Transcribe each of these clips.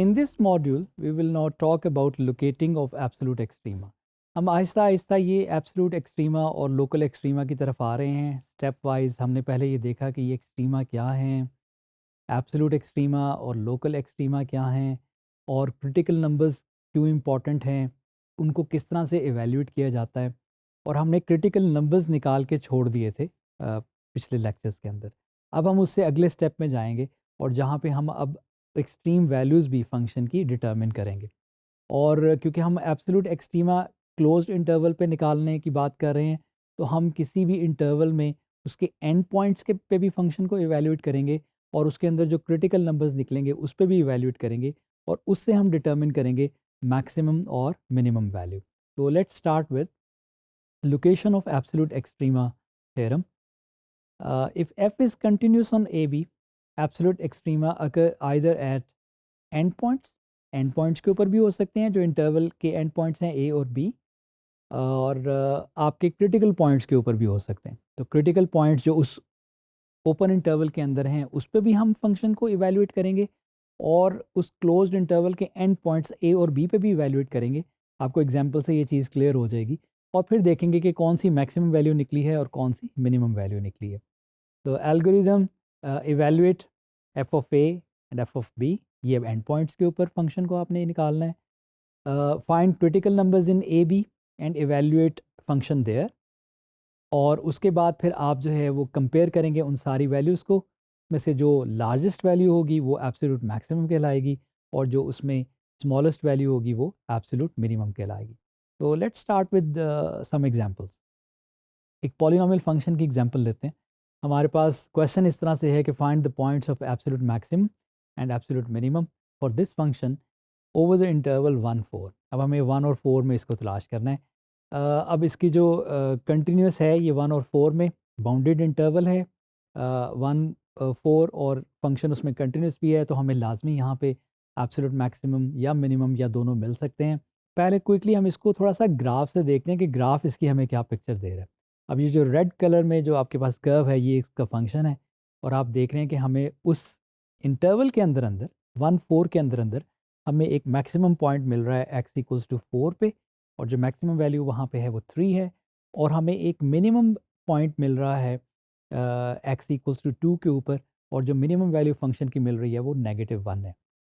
In this module, we will now talk about locating of absolute extrema. हम आहिस्ता आहिस्ता ये absolute extrema और local extrema की तरफ आ रहे हैं स्टेप वाइज। हमने पहले ये देखा कि ये एक्सट्रीमा क्या हैं, एब्सोल्यूट एक्सट्रीमा और लोकल एक्सट्रीमा क्या हैं, और क्रिटिकल नंबर्स क्यों इम्पॉर्टेंट हैं, उनको किस तरह से एवेल्यूएट किया जाता है। और हमने क्रिटिकल नंबर्स निकाल के छोड़ दिए थे पिछले लेक्चर्स के अंदर। अब हम उससे अगले स्टेप में जाएंगे और जहाँ पे हम अब एक्सट्रीम वैल्यूज़ भी फंक्शन की डिटर्मिन करेंगे। और क्योंकि हम एब्सोल्यूट एक्सट्रीमा क्लोज्ड इंटरवल पे निकालने की बात कर रहे हैं, तो हम किसी भी इंटरवल में उसके एंड पॉइंट्स के पे भी फंक्शन को इवैल्यूएट करेंगे, और उसके अंदर जो क्रिटिकल नंबर्स निकलेंगे उस पे भी इवैल्यूएट करेंगे, और उससे हम डिटर्मिन करेंगे मैक्सिमम और मिनिमम वैल्यू। तो let's start with location of absolute extrema theorem. If f is continuous on AB, absolute extrema occur either at endpoints, endpoints के ऊपर भी हो सकते हैं जो इंटरवल के एंड पॉइंट्स हैं A और B, और आपके क्रिटिकल पॉइंट्स के ऊपर भी हो सकते हैं। तो क्रिटिकल पॉइंट्स जो उस ओपन इंटरवल के अंदर हैं उस पर भी हम फंक्शन को इवैल्यूएट करेंगे, और उस क्लोज्ड इंटरवल के एंड पॉइंट्स A और B पे भी इवैल्यूएट करेंगे। आपको एग्जांपल से ये चीज़ क्लियर हो जाएगी, और फिर देखेंगे कि कौन सी मैक्सिमम वैल्यू निकली है और कौन सी मिनिमम वैल्यू निकली है। तो algorithm evaluate F of A and F of B, ये एंड पॉइंट्स के ऊपर फंक्शन को आपने निकालना है। Find critical numbers in A B and evaluate function there, और उसके बाद फिर आप जो है वो कंपेयर करेंगे उन सारी वैल्यूज़ को, में से जो लार्जेस्ट वैल्यू होगी वो एब्सोल्यूट मैक्सिमम कहलाएगी, और जो उसमें स्मॉलेस्ट वैल्यू होगी वो एब्सोल्यूट मिनिमम कहलाएगी। तो let's start with some examples. एक पॉलिनॉमियल फंक्शन की एग्जांपल लेते हैं। हमारे पास क्वेश्चन इस तरह से है कि find the points of absolute maximum and absolute minimum for this function over the interval 1 4। अब हमें 1 और 4 में इसको तलाश करना है। अब इसकी जो कंटिन्यूस है ये 1 और 4 में बाउंडेड इंटरवल है 1 4, और फंक्शन उसमें कंटिन्यूस भी है, तो हमें लाजमी यहाँ पे एब्सोल्यूट मैक्सिमम या मिनिमम या दोनों मिल सकते हैं। पहले क्विकली हम इसको थोड़ा सा ग्राफ से देखते हैं कि ग्राफ इसकी हमें क्या पिक्चर दे रहा है। अब ये जो रेड कलर में जो आपके पास कर्व है ये इसका फंक्शन है, और आप देख रहे हैं कि हमें उस इंटरवल के अंदर अंदर 1 4 के अंदर अंदर हमें एक मैक्सिमम पॉइंट मिल रहा है x इक्वल्स टू 4 पे, और जो मैक्सिमम वैल्यू वहाँ पे है वो 3 है, और हमें एक मिनिमम पॉइंट मिल रहा है x इक्वल्स टू 2 के ऊपर, और जो मिनिमम वैल्यू फंक्शन की मिल रही है वो -1 है।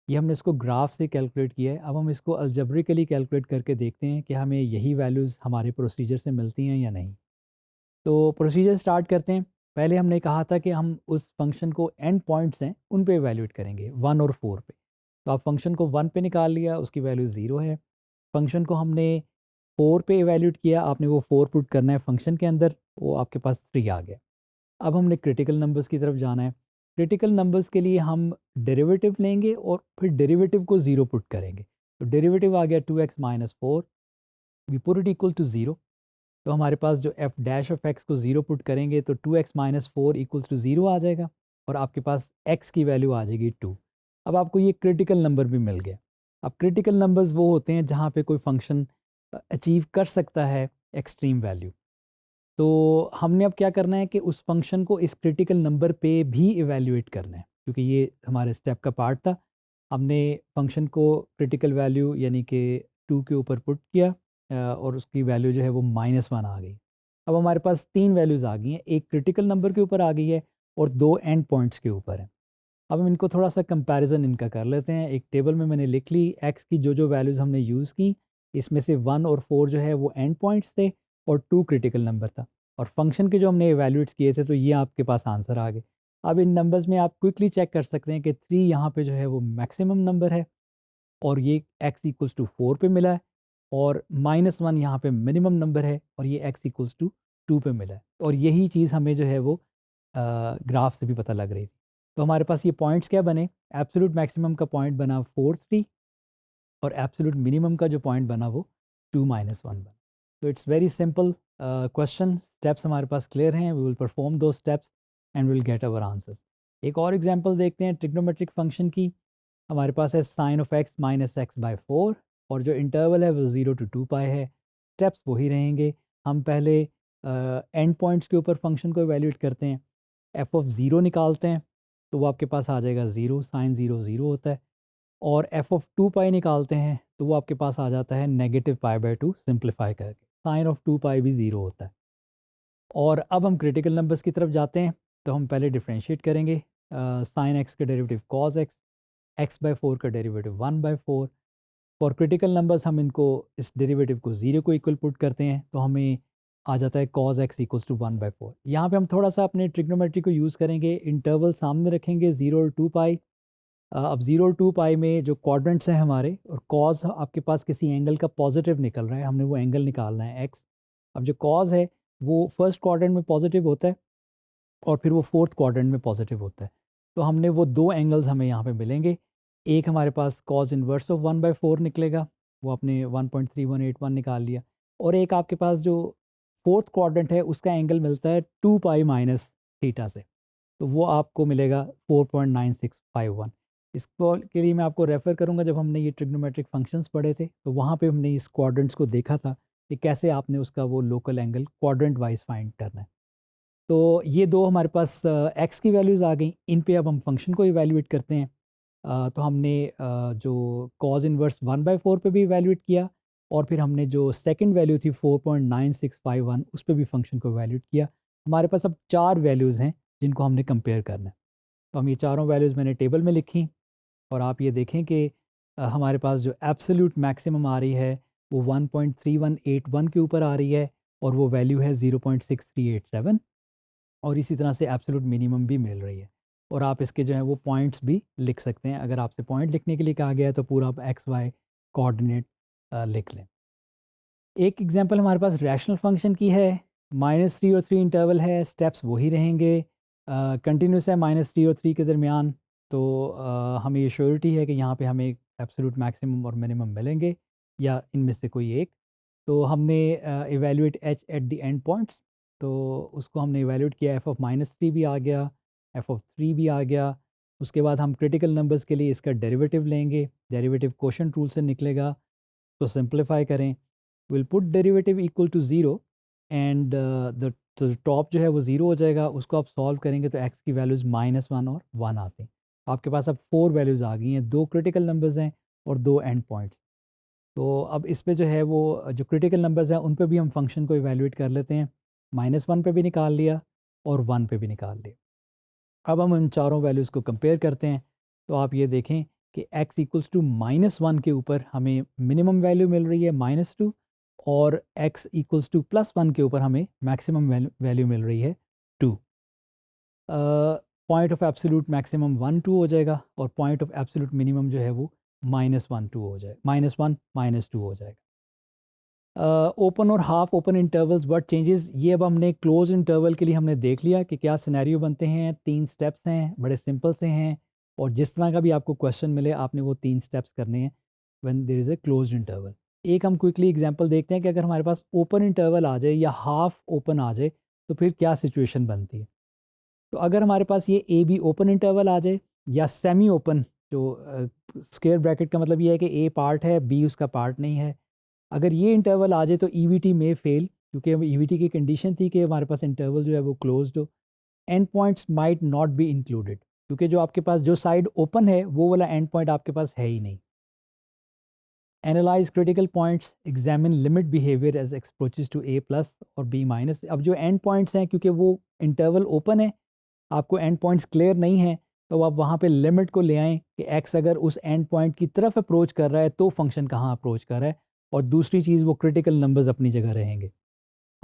ये हमने इसको ग्राफ से कैलकुलेट किया है। अब हम इसको अलजेब्रिकली कैलकुलेट करके देखते हैं कि हमें यही वैल्यूज़ हमारे प्रोसीजर से मिलती हैं या नहीं। तो प्रोसीजर स्टार्ट करते हैं। पहले हमने कहा था कि हम उस फंक्शन को एंड पॉइंट्स हैं उन पे इवैल्यूएट करेंगे 1 और 4 पे। तो आप फंक्शन को 1 पे निकाल लिया, उसकी वैल्यू 0 है। फंक्शन को हमने 4 पे इवैल्यूएट किया, आपने वो 4 पुट करना है फंक्शन के अंदर, वो आपके पास 3 आ गया। अब हमने क्रिटिकल नंबर्स की तरफ जाना है। क्रिटिकल नंबर्स के लिए हम डेरिवेटिव लेंगे और फिर डेरिवेटिव को 0 पुट करेंगे। तो डेरिवेटिव आ गया 2x minus 4, we put it equal to 0। तो हमारे पास जो एफ डैश ऑफ एक्स को 0 पुट करेंगे तो 2x माइनस 4 इक्वल्स टू 0 आ जाएगा, और आपके पास x की वैल्यू आ जाएगी 2। अब आपको ये क्रिटिकल नंबर भी मिल गया। अब क्रिटिकल नंबर्स वो होते हैं जहाँ पे कोई फंक्शन अचीव कर सकता है एक्सट्रीम वैल्यू। तो हमने अब क्या करना है कि उस फंक्शन को इस क्रिटिकल नंबर पे भी इवैल्यूएट करना है, क्योंकि ये हमारे स्टेप का पार्ट था। हमने फंक्शन को क्रिटिकल वैल्यू यानी कि 2 के ऊपर पुट किया, और उसकी वैल्यू जो है वो -1 आ गई। अब हमारे पास 3 वैल्यूज़ आ गई हैं, एक क्रिटिकल नंबर के ऊपर आ गई है और 2 एंड पॉइंट्स के ऊपर है। अब हम इनको थोड़ा सा कंपैरिजन इनका कर लेते हैं। एक टेबल में मैंने लिख ली एक्स की जो जो वैल्यूज़ हमने यूज़ की, इसमें से 1 और 4 जो है वो एंड पॉइंट्स थे, और 2 क्रिटिकल नंबर था, और फंक्शन के जो हमने इवैल्यूएट्स किए थे, तो ये आपके पास आंसर आ गए। अब इन नंबर्स में आप क्विकली चेक कर सकते हैं कि 3 यहाँ पे जो है वो मैक्सिमम नंबर है, और ये x इक्वल्स टू 4 पे मिला है, और -1 यहाँ पे मिनिमम नंबर है, और ये x इक्वल्स टू 2 पे मिला है। और यही चीज़ हमें जो है वो ग्राफ से भी पता लग रही थी। तो हमारे पास ये पॉइंट्स क्या बने, एब्सोल्यूट मैक्सिमम का पॉइंट बना 4 3, और एब्सोल्यूट मिनिमम का जो पॉइंट बना वो 2 -1 बना। तो it's very simple question. Steps हमारे पास क्लियर हैं, वी विल परफॉर्म दो steps and will get our answers. एक और एग्जांपल देखते हैं ट्रिग्नोमेट्रिक फंक्शन की। हमारे पास है sine of X minus X by 4, और जो इंटरवल है वो 0 to 2 पाई है। स्टेप्स वही रहेंगे। हम पहले एंड पॉइंट्स के ऊपर फंक्शन को इवैल्यूएट करते हैं, एफ ऑफ 0 निकालते हैं, तो वो आपके पास आ जाएगा 0, साइन 0 0 होता है। और एफ ऑफ 2 पाई निकालते हैं तो वो आपके पास आ जाता है -π/2 सिंप्लीफाई करके। साइन ऑफ 2 पाई भी ज़ीरो होता है। और अब हम क्रिटिकल नंबर्स की तरफ जाते हैं, तो हम पहले डिफ्रेंशिएट करेंगे। साइन एक्स का डेरिवेटिव कॉस एक्स, x/4 का डेरिवेटिव 1/4। फॉर क्रिटिकल नंबर्स हम इनको इस डेरिवेटिव को 0 को इक्वल पुट करते हैं तो हमें आ जाता है cos x इक्वल्स टू 1/4। यहाँ पे हम थोड़ा सा अपने ट्रिग्नोमेट्री को यूज़ करेंगे, इंटरवल सामने रखेंगे 0 और 2 पाई। अब 0 और 2 पाई में जो क्वाड्रेंट्स हैं हमारे, और कॉज आपके पास किसी एंगल का पॉजिटिव निकल रहा है, हमने वो एंगल निकालना है x। अब जो कॉज है वो फर्स्ट क्वाड्रेंट में पॉजिटिव होता है और फिर वो फोर्थ क्वाड्रेंट में पॉजिटिव होता है। तो हमने वो दो एंगल्स हमें यहाँ पे मिलेंगे। एक हमारे पास कॉज इन्वर्स ऑफ 1/4 निकलेगा, वो आपने 1.3181 निकाल लिया। और एक आपके पास जो फोर्थ क्वाड्रेंट है उसका एंगल मिलता है 2 पाई माइनस थीटा से, तो वो आपको मिलेगा 4.9651। इसको के लिए मैं आपको रेफ़र करूँगा, जब हमने ये ट्रिग्नोमेट्रिक फंक्शंस पढ़े थे तो वहाँ पे हमने इस क्वाड्रेंट्स को देखा था कि कैसे आपने उसका वो local angle quadrant wise find करना है। तो ये दो हमारे पास एक्स की वैल्यूज़ आ गई, इन पे अब हम फंक्शन को इवैल्यूएट करते हैं। तो हमने जो कॉज इन्वर्स 1/4 पे भी इवैल्यूएट किया, और फिर हमने जो सेकंड वैल्यू थी 4.9651 उस पे भी फंक्शन को इवैल्यूएट किया। हमारे पास अब चार वैल्यूज़ हैं जिनको हमने कंपेयर करना है। तो हम ये चारों वैल्यूज़ मैंने टेबल में लिखी, और आप ये देखें कि हमारे पास जो एब्सोल्यूट मैक्सिमम आ रही है वो 1.3181 के ऊपर आ रही है, और वो वैल्यू है 0.6387। और इसी तरह से एब्सोल्यूट मिनिमम भी मिल रही है। और आप इसके जो है वो पॉइंट्स भी लिख सकते हैं, अगर आपसे पॉइंट लिखने के लिए कहा गया है तो पूरा आप एक्स वाई कोऑर्डिनेट लिख लें। एक एग्जांपल हमारे पास रैशनल फंक्शन की है, -3 और 3 इंटरवल है, स्टेप्स वही रहेंगे, कंटिन्यूस है -3 और 3 के दरमियान। तो हमें ये श्योरिटी है कि यहाँ पे हमें एब्सोल्यूट मैक्सिमम और मिनिमम मिलेंगे, या इनमें से कोई एक। तो हमने evaluate H at the end points, तो उसको हमने इवैल्यूएट किया, एफ ऑफ -3 भी आ गया, एफ ऑफ 3 भी आ गया। उसके बाद हम क्रिटिकल नंबर्स के लिए इसका डेरिवेटिव लेंगे, डेरिवेटिव क्वोशंट रूल से निकलेगा। तो सिंप्लीफाई करें, will put derivative equal to 0, and the top जो है वो 0 हो जाएगा। उसको आप सॉल्व करेंगे तो एक्स की वैल्यूज़ -1 और 1 आती हैं। आपके पास अब 4 वैल्यूज़ आ गई हैं, 2 क्रिटिकल नंबर्स हैं और 2 एंड पॉइंट्स। तो अब इस पे जो है वो जो क्रिटिकल नंबर्स हैं उन पे भी हम फंक्शन को इवैल्यूएट कर लेते हैं। -1 पे भी निकाल लिया और 1 पे भी निकाल लिया। अब हम उन चारों वैल्यूज़ को कंपेयर करते हैं, तो आप ये देखें कि x इक्वल्स टू -1 के ऊपर हमें मिनिमम वैल्यू मिल रही है -2, और x इक्वल्स टू +1 के ऊपर हमें मैक्सिमम वैल्यू मिल रही है 2। पॉइंट ऑफ एब्सोल्यूट मैक्सिमम 1 2 हो जाएगा, और पॉइंट ऑफ एब्सोल्यूट मिनिमम जो है वो -1 2 हो जाए, -1 -2 हो जाएगा। ओपन और half open intervals what changes, ये अब हमने क्लोज इंटरवल के लिए हमने देख लिया कि क्या सिनेरियो बनते हैं। 3 स्टेप्स हैं, बड़े सिंपल से हैं, और जिस तरह का भी आपको क्वेश्चन मिले आपने वो 3 स्टेप्स करने हैं when there is a closed interval. एक हम क्विकली एग्जांपल देखते हैं कि अगर हमारे पास ओपन इंटरवल आ जाए या हाफ ओपन आ जाए तो फिर क्या सिचुएशन बनती है। तो अगर हमारे पास ये ए बी ओपन इंटरवल आ जाए, या सेमी ओपन, जो स्क्वायर ब्रैकेट का मतलब ये है कि ए पार्ट है बी उसका पार्ट नहीं है, अगर ये इंटरवल आ जाए तो ईवीटी में फेल, क्योंकि ईवीटी की कंडीशन थी कि हमारे पास इंटरवल जो है वो क्लोज्ड हो। And points might not be included, क्योंकि जो आपके पास जो साइड ओपन है वो वाला एंड पॉइंट आपके पास है ही नहीं। Analyse critical points, examine limit behaviour as approaches to A plus और बी माइनस। अब जो एंड पॉइंट्स हैं, क्योंकि वो इंटरवल ओपन है, आपको एंड पॉइंट्स क्लियर नहीं है, तो आप वहाँ पे लिमिट को ले आएँ कि एक्स अगर उस एंड पॉइंट की तरफ अप्रोच कर रहा है तो फंक्शन कहाँ अप्रोच कर रहा है। और दूसरी चीज़, वो क्रिटिकल नंबर्स अपनी जगह रहेंगे।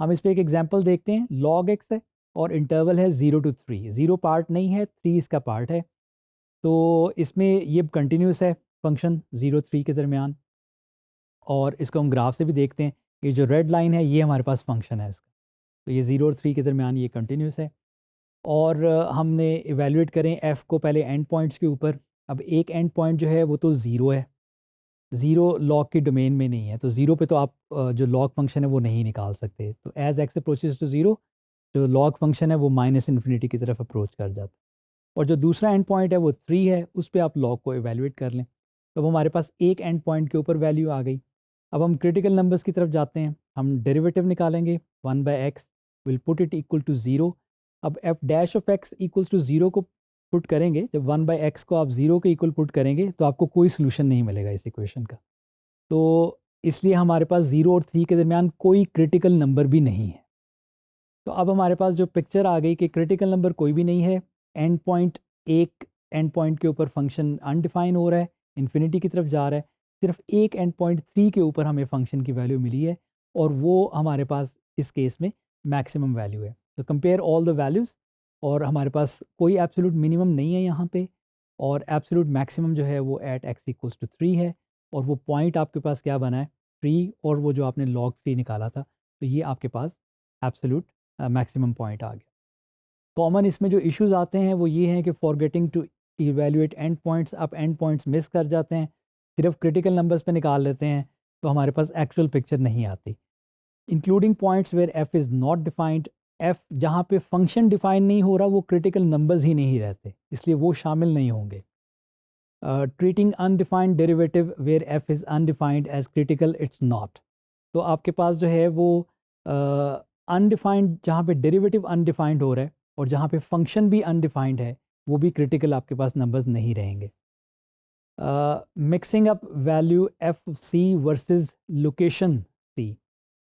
हम इस पे एक एग्जांपल देखते हैं। लॉग एक्स है और इंटरवल है 0 to 3, 0 पार्ट नहीं है, 3 इसका पार्ट है। तो इसमें ये कंटिन्यूस है फंक्शन 0 3 के दरमियान, और इसको हम ग्राफ से भी देखते हैं। ये जो रेड लाइन है ये हमारे पास फंक्शन है इसका, तो ये 0 और 3 के दरमियान ये कंटिन्यूस है। और हमने इवैल्यूएट करें एफ़ को पहले एंड पॉइंट्स के ऊपर। अब एक एंड पॉइंट जो है वो तो 0 है, 0 लॉग की डोमेन में नहीं है, तो 0 पे तो आप जो लॉग फंक्शन है वो नहीं निकाल सकते। तो एज़ एक्स अप्रोचेस टू 0, जो लॉग फंक्शन है वो -इन्फिनिटी की तरफ अप्रोच कर जाता है। और जो दूसरा एंड पॉइंट है वो 3 है, उस पे आप लॉग को इवैल्यूएट कर लें। तो अब हमारे पास एक एंड पॉइंट के ऊपर वैल्यू आ गई। अब हम क्रिटिकल नंबर्स की तरफ जाते हैं, हम डेरिवेटिव निकालेंगे 1/x, will put it equal to 0। अब F dash of X equals to 0 को पुट करेंगे, जब 1/x को आप 0 के इक्वल पुट करेंगे तो आपको कोई सोल्यूशन नहीं मिलेगा इस इक्वेशन का। तो इसलिए हमारे पास 0 और 3 के दरमियान कोई क्रिटिकल नंबर भी नहीं है। तो अब हमारे पास जो पिक्चर आ गई कि क्रिटिकल नंबर कोई भी नहीं है, एंड पॉइंट एक एंड पॉइंट के ऊपर फंक्शन अनडिफाइन हो रहा है, इन्फिनिटी की तरफ जा रहा है, सिर्फ एक एंड पॉइंट 3 के ऊपर हमें फंक्शन की वैल्यू मिली है और वो हमारे पास इस केस में मैक्सिमम वैल्यू है। तो कंपेयर ऑल द वैल्यूज़, और हमारे पास कोई एब्सोल्यूट मिनिमम नहीं है यहाँ पे, और एब्सोल्यूट मैक्सिमम जो है वो एट x इक्वल्स टू 3 है, और वो पॉइंट आपके पास क्या बना है 3, और वो जो आपने log 3 निकाला था, तो ये आपके पास एब्सोल्यूट मैक्सिमम पॉइंट आ गया। कॉमन इसमें जो इश्यूज आते हैं वो ये हैं कि forgetting to evaluate end points, आप एंड पॉइंट्स मिस कर जाते हैं, सिर्फ क्रिटिकल नंबर्स पे निकाल लेते हैं, तो हमारे पास एक्चुअल पिक्चर नहीं आती। Including points where F is not defined, F जहाँ पे फंक्शन डिफाइन नहीं हो रहा वो क्रिटिकल नंबर्स ही नहीं रहते, इसलिए वो शामिल नहीं होंगे। Treating undefined derivative where F is undefined as critical, it's not. तो आपके पास जो है वो अनडिफाइंड, जहाँ पे डेरिवेटिव अनडिफाइंड हो रहा है और जहाँ पे फंक्शन भी अनडिफाइंड है, वो भी क्रिटिकल आपके पास नंबर्स नहीं रहेंगे। Mixing up value F C versus location C,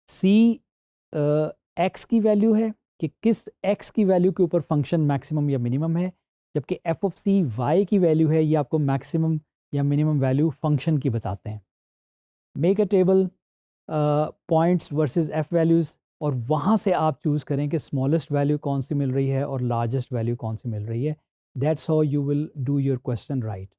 C X की वैल्यू है कि किस एक्स की वैल्यू के ऊपर फंक्शन मैक्सिमम या मिनिमम है, जबकि एफ ऑफ सी वाई की वैल्यू है, ये आपको मैक्सिमम या मिनिमम वैल्यू फंक्शन की बताते हैं। Make a table points versus F values, और वहाँ से आप चूज़ करें कि स्मॉलेस्ट वैल्यू कौन सी मिल रही है और लार्जेस्ट वैल्यू कौन सी मिल रही है। That's how you will do your question right.